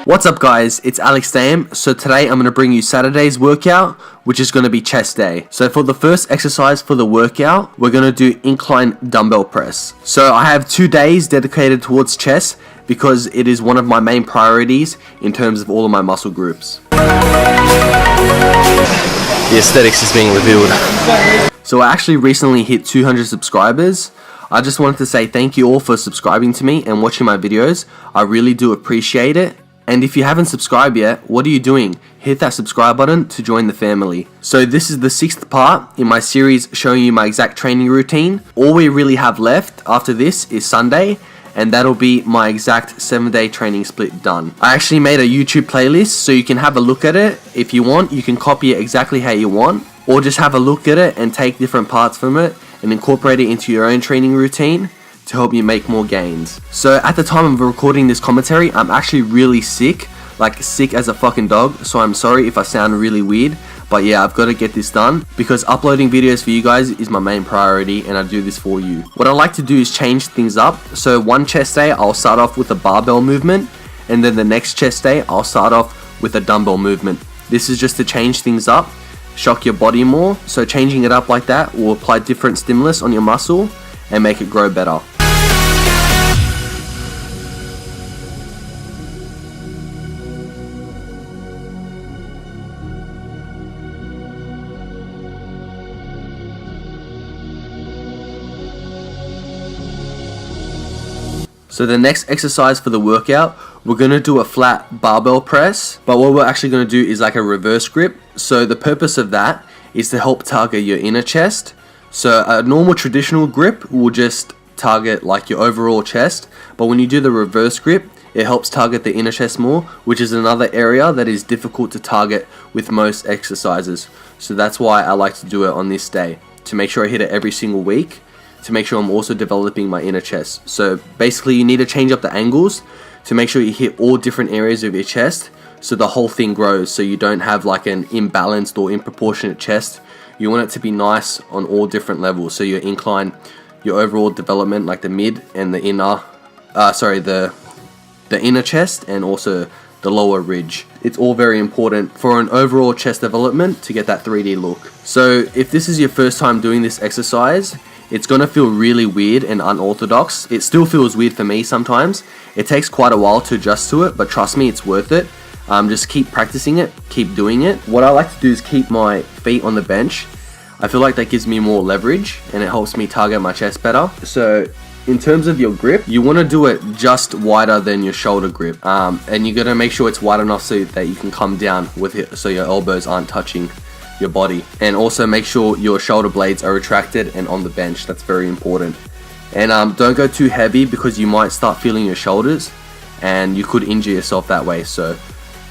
What's up guys, it's Aleks Dayum. So today I'm going to bring you Saturday's workout, which is going to be chest day. So for the first exercise for the workout, we're going to do incline dumbbell press. So I have 2 days dedicated towards chest because it is one of my main priorities in terms of all of my muscle groups. The aesthetics is being revealed. So I actually recently hit 200 subscribers. I just wanted to say thank you all for subscribing to me and watching my videos. I really do appreciate it. And if you haven't subscribed yet, what are you doing? Hit that subscribe button to join the family. So this is the 6th part in my series showing you my exact training routine. All we really have left after this is Sunday, and that'll be my exact 7-day training split done. I actually made a YouTube playlist so you can have a look at it. If you want, you can copy it exactly how you want, or just have a look at it and take different parts from it and incorporate it into your own training routine to help you make more gains. So at the time of recording this commentary, I'm actually really sick, like sick as a fucking dog, so I'm sorry if I sound really weird, but yeah, I've got to get this done because uploading videos for you guys is my main priority and I do this for you. What I like to do is change things up. So one chest day I'll start off with a barbell movement, and then the next chest day I'll start off with a dumbbell movement. This is just to change things up, shock your body more. So changing it up like that will apply different stimulus on your muscle and make it grow better. So the next exercise for the workout, we're going to do a flat barbell press, but what we're actually going to do is like a reverse grip. So the purpose of that is to help target your inner chest. So a normal traditional grip will just target like your overall chest, but when you do the reverse grip, it helps target the inner chest more, which is another area that is difficult to target with most exercises. So that's why I like to do it on this day, to make sure I hit it every single week, to make sure I'm also developing my inner chest. So basically you need to change up the angles to make sure you hit all different areas of your chest so the whole thing grows, so you don't have like an imbalanced or improportionate chest. You want it to be nice on all different levels, so your incline, your overall development, like the mid and the inner, the inner chest and also the lower ridge. It's all very important for an overall chest development to get that 3D look. So if this is your first time doing this exercise, it's going to feel really weird and unorthodox. It still feels weird for me sometimes. It takes quite a while to adjust to it, but trust me, it's worth it. Just keep practicing it, keep doing it. What I like to do is keep my feet on the bench. I feel like that gives me more leverage and it helps me target my chest better. So in terms of your grip, you want to do it just wider than your shoulder grip. And you're going to make sure it's wide enough so that you can come down with it so your elbows aren't touching your body, and also make sure your shoulder blades are retracted and on the bench. That's very important. And don't go too heavy because you might start feeling your shoulders and you could injure yourself that way. So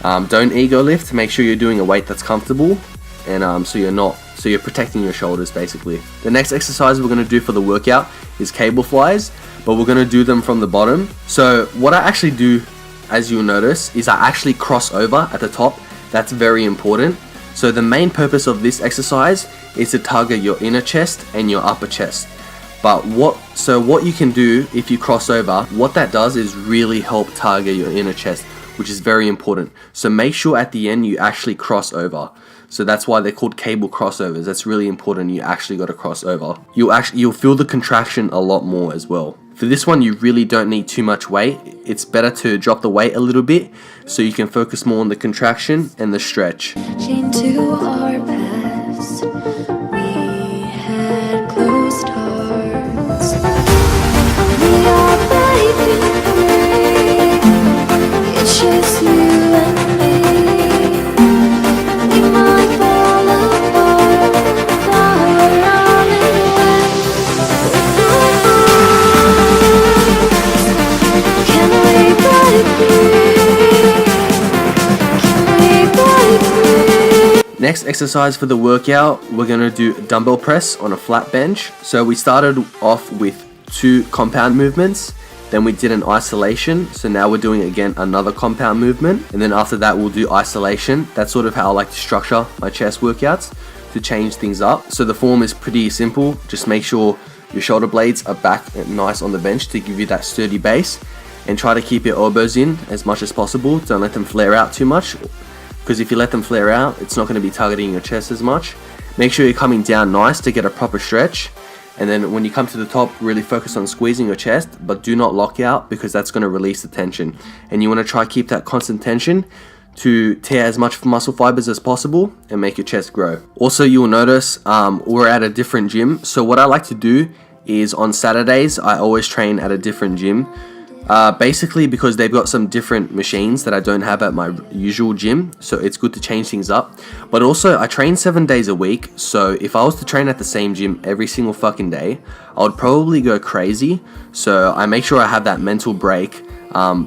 don't ego lift. Make sure you're doing a weight that's comfortable, and so you're protecting your shoulders basically. The next exercise we're going to do for the workout is cable flies, but we're going to do them from the bottom. So what I actually do, as you'll notice, is I actually cross over at the top. That's very important. So the main purpose of this exercise is to target your inner chest and your upper chest. But what you can do if you cross over, what that does is really help target your inner chest, which is very important. So make sure at the end you actually cross over. So that's why they're called cable crossovers. That's really important. You actually got to cross over. You'll feel the contraction a lot more as well. For this one, you really don't need too much weight. It's better to drop the weight a little bit so you can focus more on the contraction and the stretch. Into our past, we had closed hearts. We are breaking free. It's just you and me. We might fall apart, far on and away. Can we break free? Can we break free? Next exercise for the workout, we're going to do dumbbell press on a flat bench. So we started off with 2 compound movements, then we did an isolation. So now we're doing again another compound movement, and then after that we'll do isolation. That's sort of how I like to structure my chest workouts, to change things up. So the form is pretty simple. Just make sure your shoulder blades are back nice on the bench to give you that sturdy base, and try to keep your elbows in as much as possible. Don't let them flare out too much, because if you let them flare out, it's not going to be targeting your chest as much. Make sure you're coming down nice to get a proper stretch, and then when you come to the top, really focus on squeezing your chest, but do not lock out, because that's going to release the tension, and you want to try keep that constant tension to tear as much muscle fibers as possible and make your chest grow. Also, you will notice we're at a different gym, so what I like to do is on Saturdays I always train at a different gym, basically because they've got some different machines that I don't have at my usual gym, so it's good to change things up. But also, I train 7 days a week, so if I was to train at the same gym every single fucking day, I would probably go crazy. So I make sure I have that mental break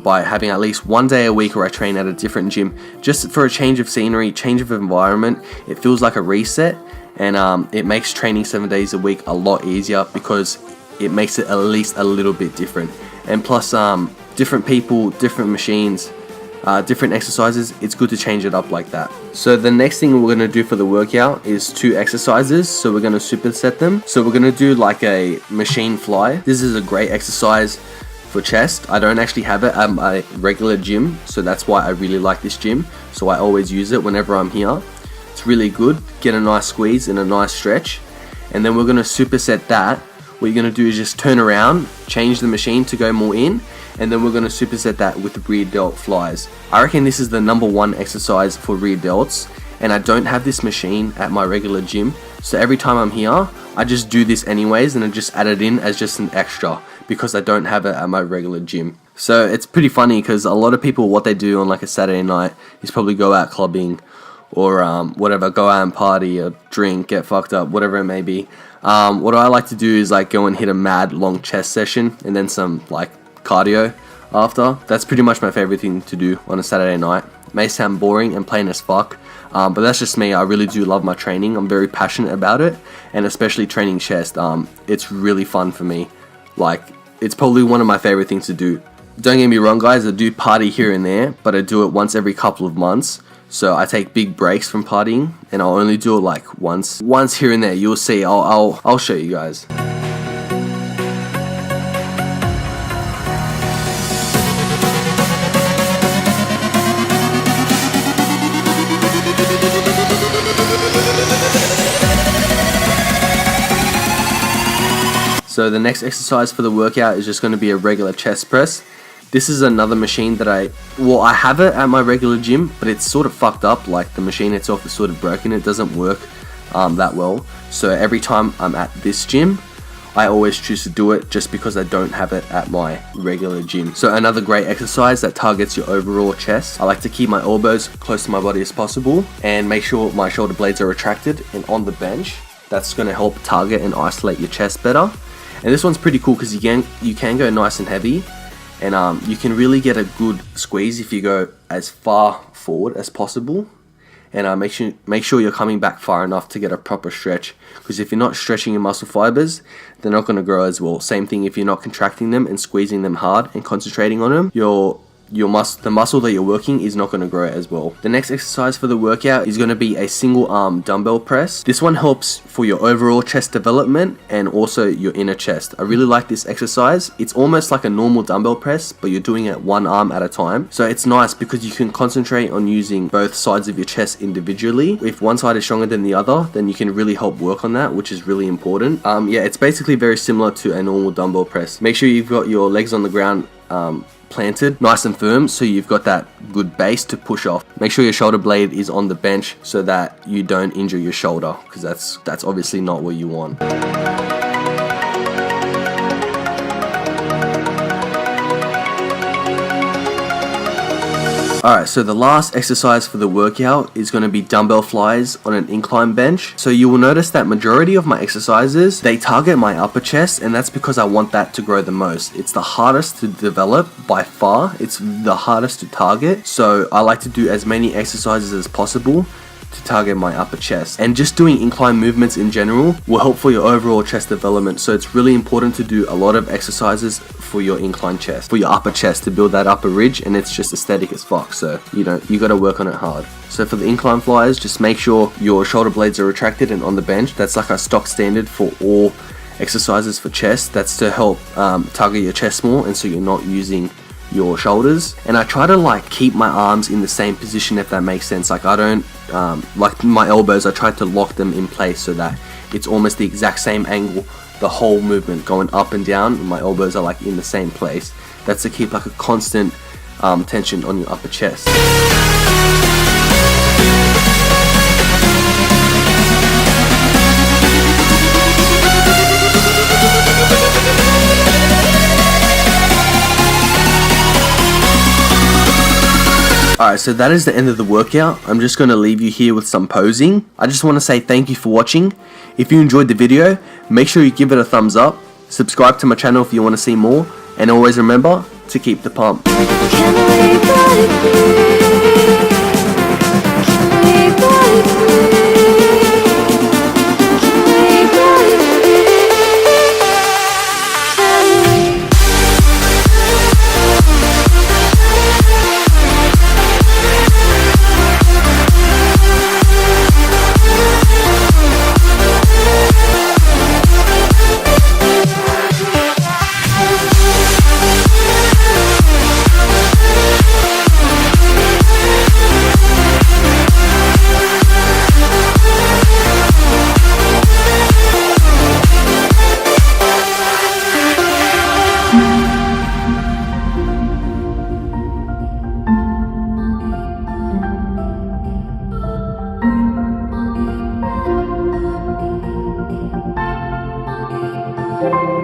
by having at least 1 day a week where I train at a different gym, just for a change of scenery, change of environment. It feels like a reset, and it makes training 7 days a week a lot easier, because it makes it at least a little bit different. And plus, different people, different machines, different exercises, it's good to change it up like that. So the next thing we're going to do for the workout is 2 exercises, so we're going to superset them. So we're going to do like a machine fly. This is a great exercise for chest. I don't actually have it at my regular gym, so that's why I really like this gym, so I always use it whenever I'm here. It's really good, get a nice squeeze and a nice stretch. And then we're going to superset that. What you're going to do is just turn around, change the machine to go more in, and then we're going to superset that with rear delt flies. I reckon this is the #1 exercise for rear delts, and I don't have this machine at my regular gym, so every time I'm here I just do this anyways, and I just add it in as just an extra, because I don't have it at my regular gym. So it's pretty funny, because a lot of people, what they do on like a Saturday night is probably go out clubbing or whatever, go out and party or drink, get fucked up, whatever it may be. What I like to do is like go and hit a mad long chest session and then some like cardio after. That's pretty much my favorite thing to do on a Saturday night. It may sound boring and plain as fuck, but that's just me. I really do love my training. I'm very passionate about it, and especially training chest. It's really fun for me. Like, it's probably one of my favorite things to do. Don't get me wrong, guys, I do party here and there, but I do it once every couple of months. So I take big breaks from partying, and I'll only do it like once here and there. You'll see. I'll show you guys. So the next exercise for the workout is just going to be a regular chest press. This is another machine that I have it at my regular gym, but it's sort of fucked up. Like, the machine itself is sort of broken. It doesn't work that well. So every time I'm at this gym, I always choose to do it just because I don't have it at my regular gym. So another great exercise that targets your overall chest. I like to keep my elbows close to my body as possible and make sure my shoulder blades are retracted and on the bench. That's going to help target and isolate your chest better. And this one's pretty cool because you can go nice and heavy. And you can really get a good squeeze if you go as far forward as possible, and make sure you're coming back far enough to get a proper stretch, because if you're not stretching your muscle fibers, they're not going to grow as well. Same thing if you're not contracting them and squeezing them hard and concentrating on them, the muscle that you're working is not going to grow as well. The next exercise for the workout is going to be a single arm dumbbell press. This one helps for your overall chest development and also your inner chest. I really like this exercise. It's almost like a normal dumbbell press, but you're doing it one arm at a time. So it's nice because you can concentrate on using both sides of your chest individually. If one side is stronger than the other, then you can really help work on that, which is really important. Yeah, it's basically very similar to a normal dumbbell press. Make sure you've got your legs on the ground planted nice and firm, so you've got that good base to push off. Make sure your shoulder blade is on the bench so that you don't injure your shoulder, because that's obviously not what you want. Alright, so the last exercise for the workout is going to be dumbbell flies on an incline bench. So you will notice that majority of my exercises, they target my upper chest, and that's because I want that to grow the most. It's the hardest to develop by far. It's the hardest to target. So I like to do as many exercises as possible to target my upper chest. And just doing incline movements in general will help for your overall chest development. So it's really important to do a lot of exercises for your incline chest, for your upper chest, to build that upper ridge, and it's just aesthetic as fuck. So you got to work on it hard. So for the incline flyers, just make sure your shoulder blades are retracted and on the bench. That's like a stock standard for all exercises for chest. That's to help target your chest more, and so you're not using your shoulders, and I try to like keep my arms in the same position, if that makes sense. Like I don't like my elbows, I try to lock them in place so that it's almost the exact same angle, the whole movement going up and down. My elbows are like in the same place. That's to keep like a constant tension on your upper chest. Alright, so that is the end of the workout. I'm just going to leave you here with some posing. I just want to say thank you for watching. If you enjoyed the video, make sure you give it a thumbs up. Subscribe to my channel if you want to see more. And always remember to keep the pump. Thank you.